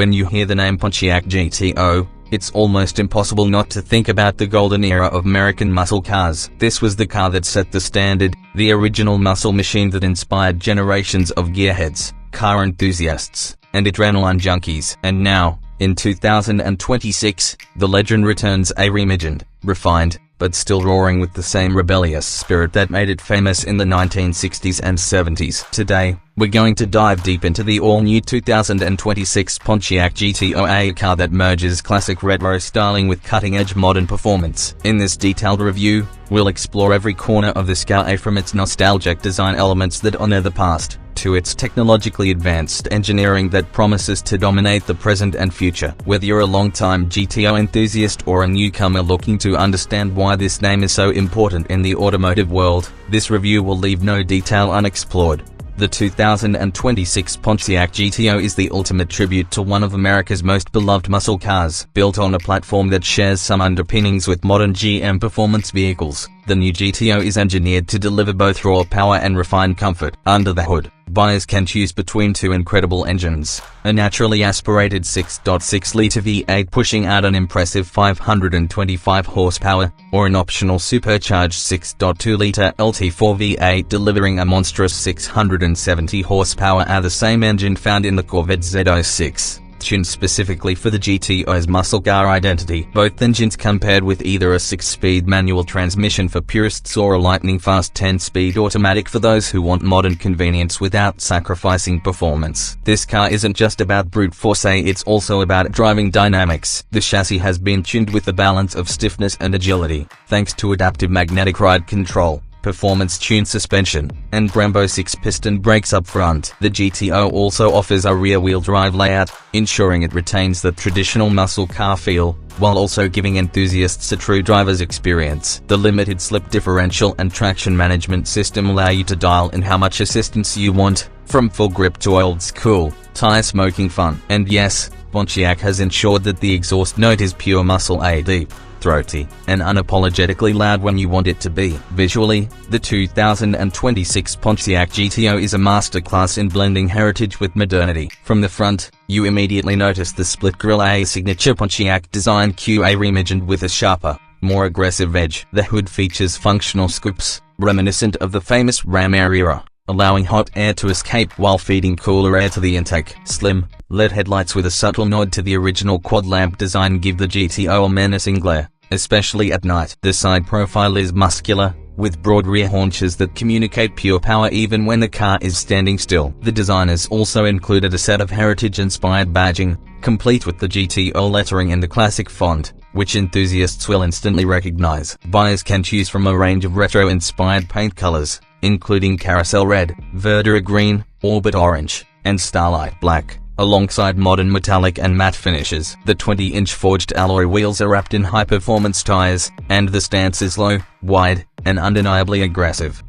When you hear the name Pontiac GTO, it's almost impossible not to think about the golden era of American muscle cars. This was the car that set the standard, the original muscle machine that inspired generations of gearheads, car enthusiasts, and adrenaline junkies. And now, in 2026, the legend returns, a reimagined, refined, but still roaring with the same rebellious spirit that made it famous in the 1960s and 70s. Today, we're going to dive deep into the all-new 2026 Pontiac GTO, a car that merges classic retro styling with cutting-edge modern performance. In this detailed review, we'll explore every corner of this car, from its nostalgic design elements that honor the past, to its technologically advanced engineering that promises to dominate the present and future. Whether you're a long-time GTO enthusiast or a newcomer looking to understand why this name is so important in the automotive world, this review will leave no detail unexplored. The 2026 Pontiac GTO is the ultimate tribute to one of America's most beloved muscle cars. Built on a platform that shares some underpinnings with modern GM performance vehicles, the new GTO is engineered to deliver both raw power and refined comfort. Under the hood, buyers can choose between two incredible engines: a naturally aspirated 6.6-liter V8 pushing out an impressive 525 horsepower, or an optional supercharged 6.2-liter LT4 V8 delivering a monstrous 670 horsepower, the same engine found in the Corvette Z06. Tuned specifically for the GTO's muscle car identity. Both engines come paired with either a 6-speed manual transmission for purists or a lightning-fast 10-speed automatic for those who want modern convenience without sacrificing performance. This car isn't just about brute force, it's also about driving dynamics. The chassis has been tuned with a balance of stiffness and agility, thanks to adaptive magnetic ride control, performance-tuned suspension, and Brembo 6-piston brakes up front. The GTO also offers a rear-wheel drive layout, ensuring it retains the traditional muscle car feel, while also giving enthusiasts a true driver's experience. The limited slip differential and traction management system allow you to dial in how much assistance you want, from full grip to old-school, tire-smoking fun. And yes, Pontiac has ensured that the exhaust note is pure muscle, deep, throaty, and unapologetically loud when you want it to be. Visually, the 2026 Pontiac GTO is a masterclass in blending heritage with modernity. From the front, you immediately notice the split grille, a signature Pontiac design reimagined with a sharper, more aggressive edge. The hood features functional scoops, reminiscent of the famous Ram Air era, allowing hot air to escape while feeding cooler air to the intake. Slim, LED headlights with a subtle nod to the original quad lamp design give the GTO a menacing glare, especially at night. The side profile is muscular, with broad rear haunches that communicate pure power even when the car is standing still. The designers also included a set of heritage-inspired badging, complete with the GTO lettering in the classic font, which enthusiasts will instantly recognize. Buyers can choose from a range of retro-inspired paint colors, including carousel red, verdure green, orbit orange, and starlight black, alongside modern metallic and matte finishes. The 20-inch forged alloy wheels are wrapped in high-performance tires, and the stance is low, wide, and undeniably aggressive.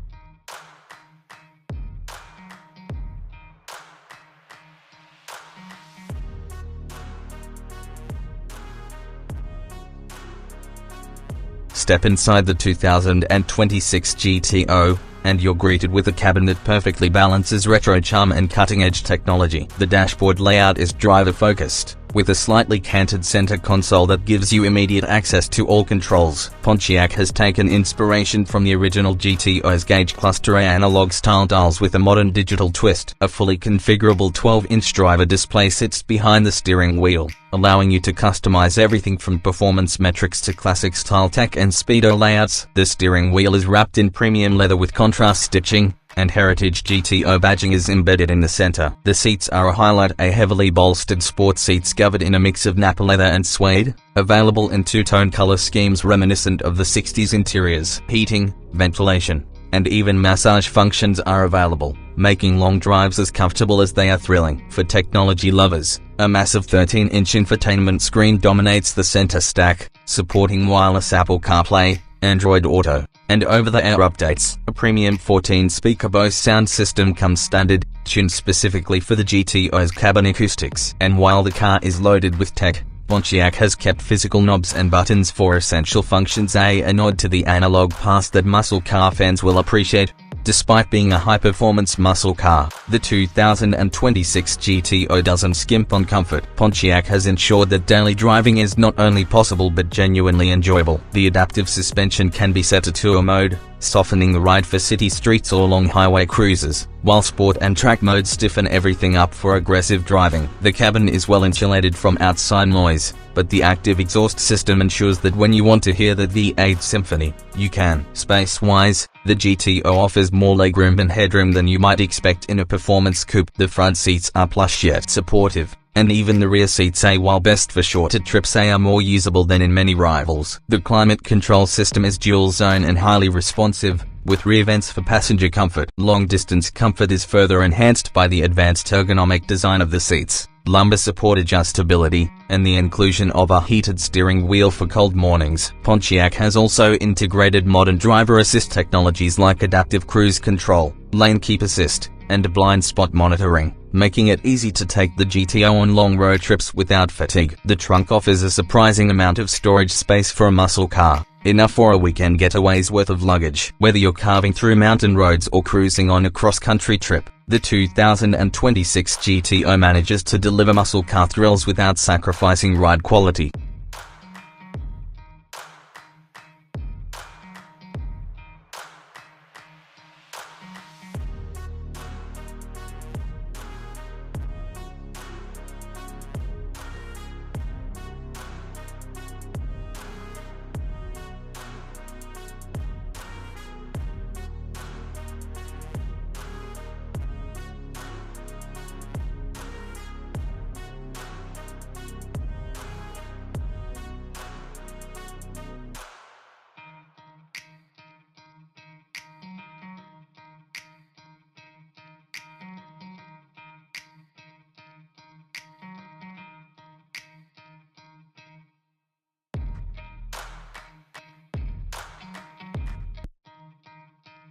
Step inside the 2026 GTO, and you're greeted with a cabin that perfectly balances retro charm and cutting-edge technology. The dashboard layout is driver-focused, with a slightly canted center console that gives you immediate access to all controls. Pontiac has taken inspiration from the original GTO's gauge cluster analog-style dials with a modern digital twist. A fully configurable 12-inch driver display sits behind the steering wheel, allowing you to customize everything from performance metrics to classic-style tech and speedo layouts. The steering wheel is wrapped in premium leather with contrast stitching, and heritage GTO badging is embedded in the center. The seats are a highlight, a heavily bolstered sport seats covered in a mix of Napa leather and suede, available in two-tone color schemes reminiscent of the 60s interiors. Heating, ventilation, and even massage functions are available, making long drives as comfortable as they are thrilling. For technology lovers, a massive 13-inch infotainment screen dominates the center stack, supporting wireless Apple CarPlay, Android Auto, and over-the-air updates. A premium 14-speaker Bose sound system comes standard, tuned specifically for the GTO's cabin acoustics. And while the car is loaded with tech, Pontiac has kept physical knobs and buttons for essential functions, a nod to the analog past that muscle car fans will appreciate. Despite being a high-performance muscle car, the 2026 GTO doesn't skimp on comfort. Pontiac has ensured that daily driving is not only possible but genuinely enjoyable. The adaptive suspension can be set to tour mode, softening the ride for city streets or long highway cruises, while sport and track modes stiffen everything up for aggressive driving. The cabin is well insulated from outside noise, but the active exhaust system ensures that when you want to hear the V8 symphony, you can. Space-wise, the GTO offers more legroom and headroom than you might expect in a performance coupe. The front seats are plush yet supportive, and even the rear seats, while best for shorter trips, are more usable than in many rivals. The climate control system is dual zone and highly responsive, with rear vents for passenger comfort. Long-distance comfort is further enhanced by the advanced ergonomic design of the seats, lumbar support adjustability, and the inclusion of a heated steering wheel for cold mornings. Pontiac has also integrated modern driver assist technologies like adaptive cruise control, lane keep assist, and blind spot monitoring, making it easy to take the GTO on long road trips without fatigue. The trunk offers a surprising amount of storage space for a muscle car, enough for a weekend getaway's worth of luggage. Whether you're carving through mountain roads or cruising on a cross-country trip, the 2026 GTO manages to deliver muscle car thrills without sacrificing ride quality.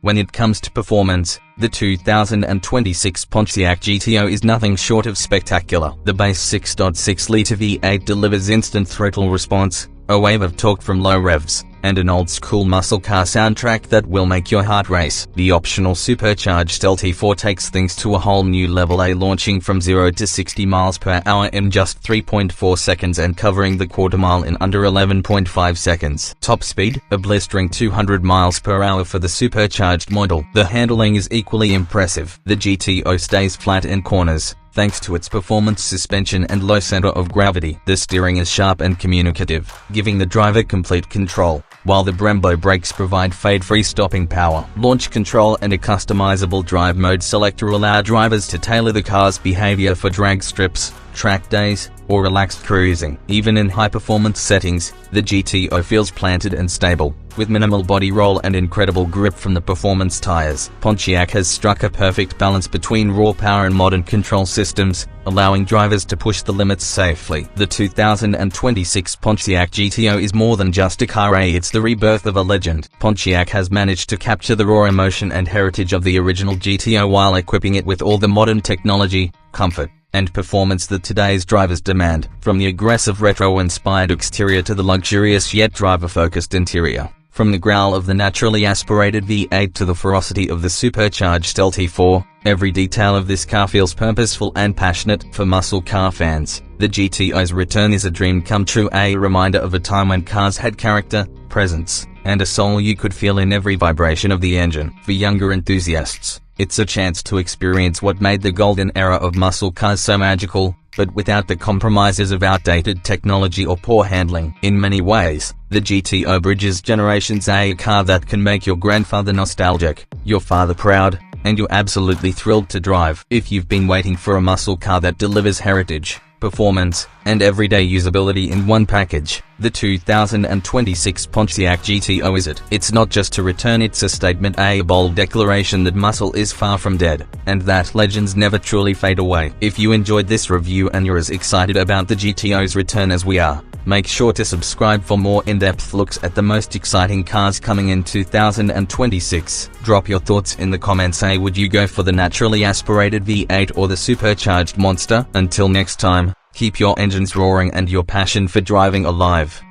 When it comes to performance, the 2026 Pontiac GTO is nothing short of spectacular. The base 6.6-liter V8 delivers instant throttle response, a wave of torque from low revs, and an old-school muscle car soundtrack that will make your heart race. The optional supercharged LT4 takes things to a whole new level, launching from 0 to 60 miles per hour in just 3.4 seconds and covering the quarter mile in under 11.5 seconds. Top speed, a blistering 200 miles per hour for the supercharged model. The handling is equally impressive. The GTO stays flat in corners, thanks to its performance suspension and low center of gravity. The steering is sharp and communicative, giving the driver complete control, while the Brembo brakes provide fade-free stopping power. Launch control and a customizable drive mode selector allow drivers to tailor the car's behavior for drag strips, track days, or relaxed cruising. Even in high-performance settings, the GTO feels planted and stable, with minimal body roll and incredible grip from the performance tires. Pontiac has struck a perfect balance between raw power and modern control systems, allowing drivers to push the limits safely. The 2026 Pontiac GTO is more than just a car, it's the rebirth of a legend. Pontiac has managed to capture the raw emotion and heritage of the original GTO while equipping it with all the modern technology, comfort, and performance that today's drivers demand. From the aggressive retro-inspired exterior to the luxurious yet driver-focused interior, from the growl of the naturally aspirated V8 to the ferocity of the supercharged LT4, every detail of this car feels purposeful and passionate. For muscle car fans, the GTO's return is a dream come true, a reminder of a time when cars had character, presence, and a soul you could feel in every vibration of the engine. For younger enthusiasts, it's a chance to experience what made the golden era of muscle cars so magical, but without the compromises of outdated technology or poor handling. In many ways, the GTO bridges generations, a car that can make your grandfather nostalgic, your father proud, and you're absolutely thrilled to drive. If you've been waiting for a muscle car that delivers heritage, performance, and everyday usability in one package, the 2026 Pontiac GTO is it. It's not just a return, it's a statement, a bold declaration that muscle is far from dead, and that legends never truly fade away. If you enjoyed this review and you're as excited about the GTO's return as we are, make sure to subscribe for more in-depth looks at the most exciting cars coming in 2026. Drop your thoughts in the comments. Would you go for the naturally aspirated V8 or the supercharged monster? Until next time, keep your engines roaring and your passion for driving alive.